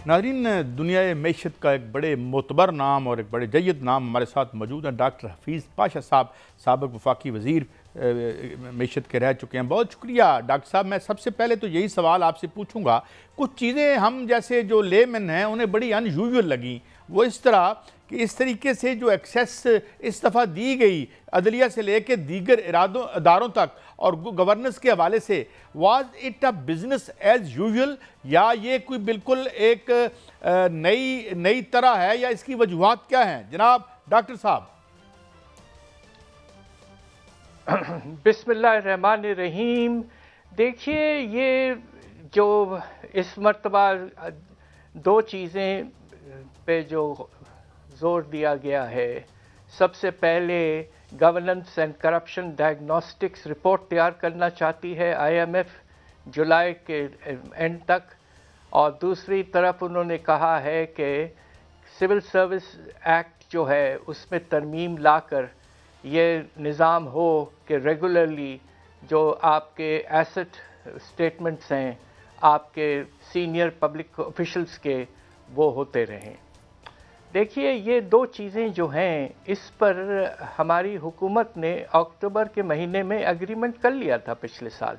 ناظرین، دنیا معیشت کا ایک بڑے معتبر نام اور ایک بڑے جید نام ہمارے ساتھ موجود ہیں۔ ڈاکٹر حفیظ پاشا صاحب سابق وفاقی وزیر معیشت کے رہ چکے ہیں۔ بہت شکریہ ڈاکٹر صاحب۔ میں سب سے پہلے تو یہی سوال آپ سے پوچھوں گا، کچھ چیزیں ہم جیسے جو لے مین ہیں انہیں بڑی ان یوزول لگیں، وہ اس طرح کہ اس طریقے سے جو ایکسیس اس دفعہ دی گئی عدلیہ سے لے کے دیگر اداروں تک اور گورننس کے حوالے سے، was it a business as usual یا یہ کوئی بالکل ایک نئی طرح ہے، یا اس کی وجوہات کیا ہیں جناب ڈاکٹر صاحب؟ بسم اللہ الرحمن الرحیم۔ دیکھیے، یہ جو اس مرتبہ دو چیزیں پہ جو زور دیا گیا ہے، سب سے پہلے governance and corruption diagnostics report تیار کرنا چاہتی ہے IMF جولائی کے اینڈ تک، اور دوسری طرف انہوں نے کہا ہے کہ سول سروس ایکٹ جو ہے اس میں ترمیم لا کر یہ نظام ہو کہ ریگولرلی جو آپ کے ایسٹ اسٹیٹمنٹس ہیں آپ کے سینئر پبلک آفیشلز کے، وہ ہوتے رہیں۔ دیکھیے، یہ دو چیزیں جو ہیں اس پر ہماری حکومت نے اکتوبر کے مہینے میں ایگریمنٹ کر لیا تھا پچھلے سال،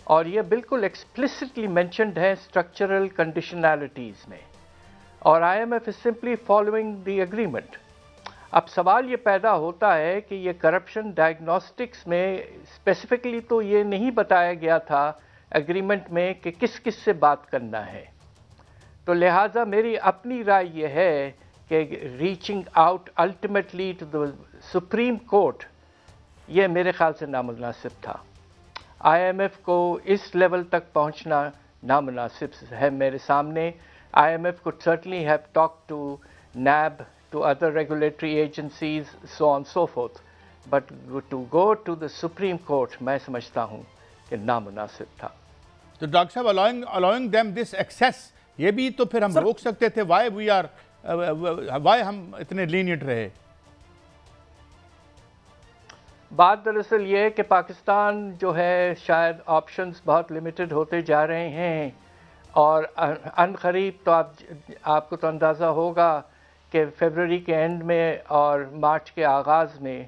اور یہ بالکل ایکسپلیسٹلی مینشنڈ ہے اسٹرکچرل کنڈیشنالٹیز میں، اور IMF is simply following the agreement. اب سوال یہ پیدا ہوتا ہے کہ یہ کرپشن ڈائگنوسٹکس میں اسپیسیفکلی تو یہ نہیں بتایا گیا تھا ایگریمنٹ میں کہ کس کس سے بات کرنا ہے، تو لہٰذا میری اپنی رائے یہ ہے کہ reaching out ultimately to the supreme court, یہ میرے خیال سے نامناسب تھا۔ IMF کو اس لیول تک پہنچنا نامناسب ہے میرے سامنے۔ IMF could certainly have talked to NAB, to other regulatory agencies, so on and so forth, but to go to the Supreme Court میں سمجھتا ہوں کہ نامناسب تھا۔ تو ڈاکٹر صاحب، allowing them this access، یہ بھی تو پھر ہم روک سکتے تھے۔ why ہم اتنے lenient رہے؟ بات دراصل یہ ہے کہ پاکستان جو ہے شاید آپشنز بہت لمیٹڈ ہوتے جا رہے ہیں، اور ان قریب تو آپ کو تو اندازہ ہوگا کہ فیبروری کے اینڈ میں اور مارچ کے آغاز میں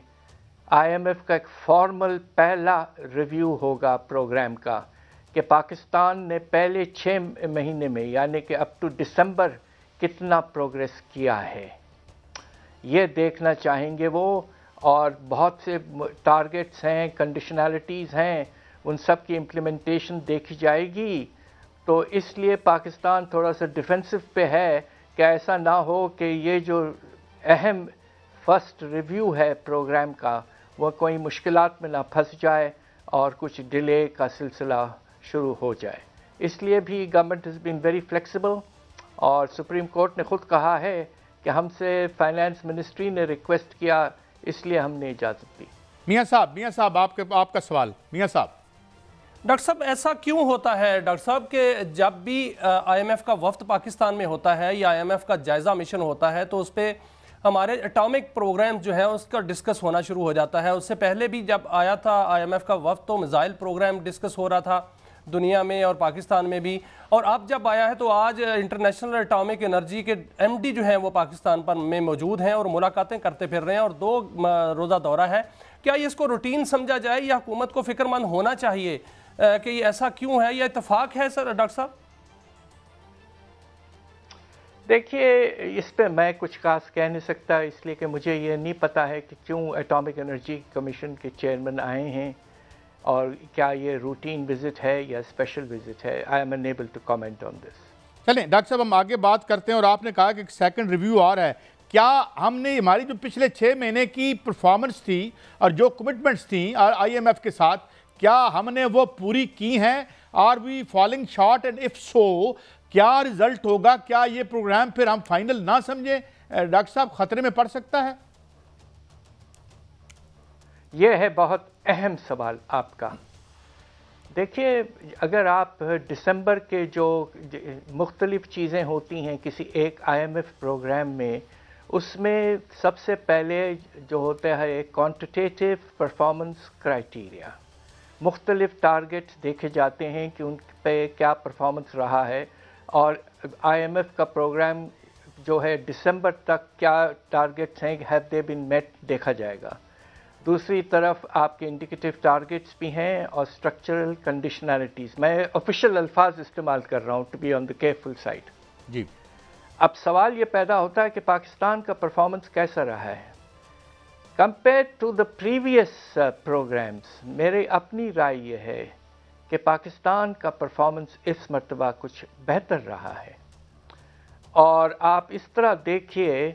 IMF کا ایک فارمل پہلا ریویو ہوگا پروگرام کا، کہ پاکستان نے پہلے 6 مہینے میں یعنی کہ اپ ٹو دسمبر کتنا پروگریس کیا ہے، یہ دیکھنا چاہیں گے وہ، اور بہت سے ٹارگیٹس ہیں، کنڈیشنالٹیز ہیں، ان سب کی امپلیمنٹیشن دیکھی جائے گی۔ تو اس لیے پاکستان تھوڑا سا ڈیفینسو پہ ہے کہ ایسا نہ ہو کہ یہ جو اہم فرسٹ ریویو ہے پروگرام کا وہ کوئی مشکلات میں نہ پھنس جائے اور کچھ ڈیلے کا سلسلہ شروع ہو جائے۔ اس لیے بھی government has been very flexible, اور سپریم کورٹ نے خود کہا ہے کہ ہم سے فائنانس منسٹری نے ریکویسٹ کیا، اس لیے ہم نے اجازت دی۔ میاں صاحب آپ کا سوال۔ میاں صاحب، ڈاکٹر صاحب ایسا کیوں ہوتا ہے ڈاکٹر صاحب کہ جب بھی IMF کا وفد پاکستان میں ہوتا ہے یا IMF کا جائزہ مشن ہوتا ہے تو اس پہ ہمارے اٹامک پروگرام جو ہیں اس کا ڈسکس ہونا شروع ہو جاتا ہے؟ اس سے پہلے بھی جب آیا تھا IMF کا وفد تو میزائل پروگرام ڈسکس ہو رہا تھا دنیا میں اور پاکستان میں بھی، اور اب جب آیا ہے تو آج انٹرنیشنل اٹامک انرجی کے MD جو ہیں وہ پاکستان میں موجود ہیں اور ملاقاتیں کرتے پھر رہے ہیں، اور 2 روزہ دورہ ہے۔ کیا یہ اس کو روٹین سمجھا جائے یا حکومت کو فکر مند ہونا چاہیے کہ یہ ایسا کیوں ہے، یا اتفاق ہے سر ڈاکٹر صاحب؟ دیکھیے، اس پہ میں کچھ خاص کہہ نہیں سکتا، اس لیے کہ مجھے یہ نہیں پتا ہے کہ کیوں اٹامک انرجی کمیشن کے چیئرمین آئے ہیں، اور کیا یہ روٹین وزٹ ہے یا اسپیشل وزٹ ہے۔ I am unable to comment on this. چلیں ڈاکٹر صاحب، ہم آگے بات کرتے ہیں، اور آپ نے کہا کہ ایک سیکنڈ ریویو آ رہا ہے۔ کیا ہم نے ہماری جو پچھلے 6 مہینے کی پرفارمنس تھی اور جو کمٹمنٹس تھیں IMF کے ساتھ، کیا ہم نے وہ پوری کی ہیں؟ Are we falling short, and if so کیا رزلٹ ہوگا؟ کیا یہ پروگرام پھر ہم فائنل نہ سمجھیں ڈاکٹر صاحب، خطرے میں پڑ سکتا ہے؟ یہ ہے بہت اہم سوال آپ کا۔ دیکھیے، اگر آپ دسمبر کے جو مختلف چیزیں ہوتی ہیں کسی ایک IMF پروگرام میں، اس میں سب سے پہلے جو ہوتا ہے کوانٹیٹیو پرفارمنس کرائیٹیریا، مختلف ٹارگیٹس دیکھے جاتے ہیں کہ ان پہ کیا پرفارمنس رہا ہے، اور IMF کا پروگرام جو ہے دسمبر تک کیا ٹارگیٹس ہیں, ہیو دے بین میٹ, دیکھا جائے گا. دوسری طرف آپ کے انڈیکیٹو ٹارگیٹس بھی ہیں اور اسٹرکچرل کنڈیشنلٹیز. میں آفیشیل الفاظ استعمال کر رہا ہوں to be on the careful side. جی. اب سوال یہ پیدا ہوتا ہے کہ پاکستان کا پرفارمنس کیسا رہا ہے compare to the previous programmes. میری اپنی رائے یہ ہے کہ پاکستان کا پرفارمنس اس مرتبہ کچھ بہتر رہا ہے. اور آپ اس طرح دیکھیے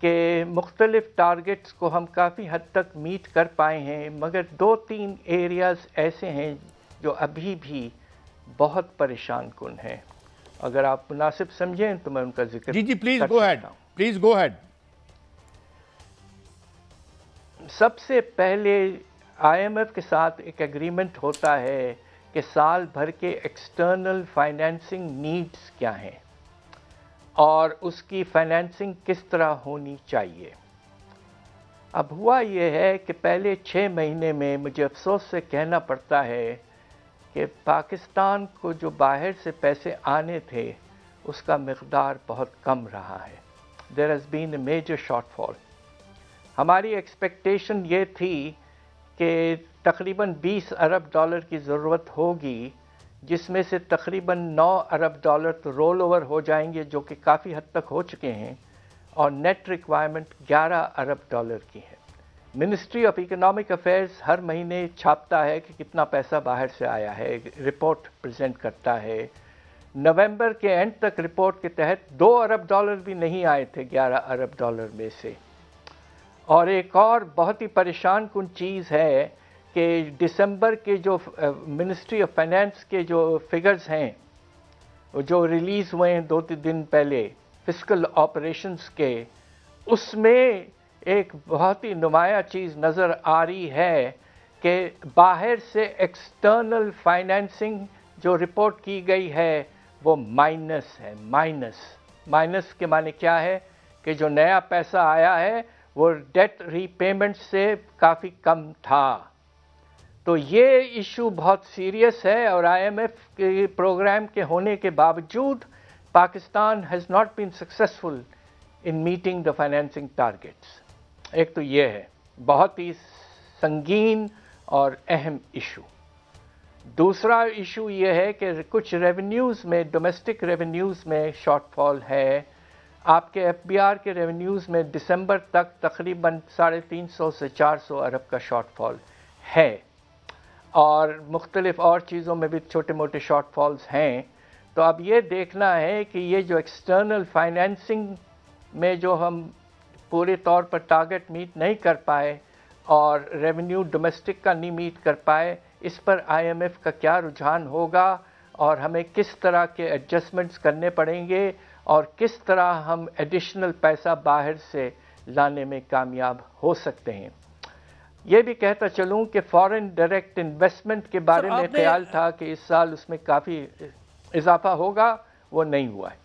کہ مختلف ٹارگٹس کو ہم کافی حد تک میٹ کر پائے ہیں, مگر 2-3 ایریاز ایسے ہیں جو ابھی بھی بہت پریشان کن ہیں. اگر آپ مناسب سمجھیں تو میں ان کا ذکر جی please go ahead, please go ahead. سب سے پہلے IMF کے ساتھ ایک ایگریمنٹ ہوتا ہے کہ سال بھر کے ایکسٹرنل فائنینسنگ نیڈز کیا ہیں اور اس کی فائنینسنگ کس طرح ہونی چاہیے. اب ہوا یہ ہے کہ پہلے 6 مہینے میں مجھے افسوس سے کہنا پڑتا ہے کہ پاکستان کو جو باہر سے پیسے آنے تھے اس کا مقدار بہت کم رہا ہے. There has been a major shortfall. ہماری ایکسپیکٹیشن یہ تھی کہ تقریباً $20 ارب کی ضرورت ہوگی, جس میں سے تقریباً $9 ارب تو رول اوور ہو جائیں گے, جو کہ کافی حد تک ہو چکے ہیں, اور نیٹ ریکوائرمنٹ $11 ارب کی ہے. منسٹری آف اکنامک افیئرز ہر مہینے چھاپتا ہے کہ کتنا پیسہ باہر سے آیا ہے, رپورٹ پریزنٹ کرتا ہے. نومبر کے اینڈ تک رپورٹ کے تحت $2 ارب بھی نہیں آئے تھے 11 ارب میں سے. اور ایک اور بہت ہی پریشان کن چیز ہے کہ دسمبر کے جو منسٹری آف فائنانس کے جو فگرز ہیں جو ریلیز ہوئے ہیں 2 دن پہلے فسکل آپریشنز کے, اس میں ایک بہت ہی نمایاں چیز نظر آ رہی ہے کہ باہر سے ایکسٹرنل فائنینسنگ جو رپورٹ کی گئی ہے وہ مائنس ہے. مائنس کے معنی کیا ہے کہ جو نیا پیسہ آیا ہے وہ ڈیٹ ری پیمنٹ سے کافی کم تھا. تو یہ ایشو بہت سیریس ہے, اور IMF کے پروگرام کے ہونے کے باوجود Pakistan has not been successful in meeting the financing targets. ایک تو یہ ہے بہت ہی سنگین اور اہم ایشو. دوسرا ایشو یہ ہے کہ کچھ ریونیوز میں, ڈومیسٹک ریونیوز میں شارٹ فال ہے. آپ کے FBR کے ریونیوز میں دسمبر تک تقریباً 350 سے 400 ارب کا شارٹ فال ہے, اور مختلف اور چیزوں میں بھی چھوٹے موٹے شارٹ فالز ہیں. تو اب یہ دیکھنا ہے کہ یہ جو ایکسٹرنل فائنینسنگ میں جو ہم پورے طور پر ٹارگٹ میٹ نہیں کر پائے اور ریونیو ڈومیسٹک کا نہیں میٹ کر پائے, اس پر IMF کا کیا رجحان ہوگا اور ہمیں کس طرح کے ایڈجسٹمنٹس کرنے پڑیں گے اور کس طرح ہم ایڈیشنل پیسہ باہر سے لانے میں کامیاب ہو سکتے ہیں. یہ بھی کہتا چلوں کہ فارن ڈائریکٹ انویسٹمنٹ کے بارے میں خیال تھا کہ اس سال اس میں کافی اضافہ ہوگا, وہ نہیں ہوا ہے.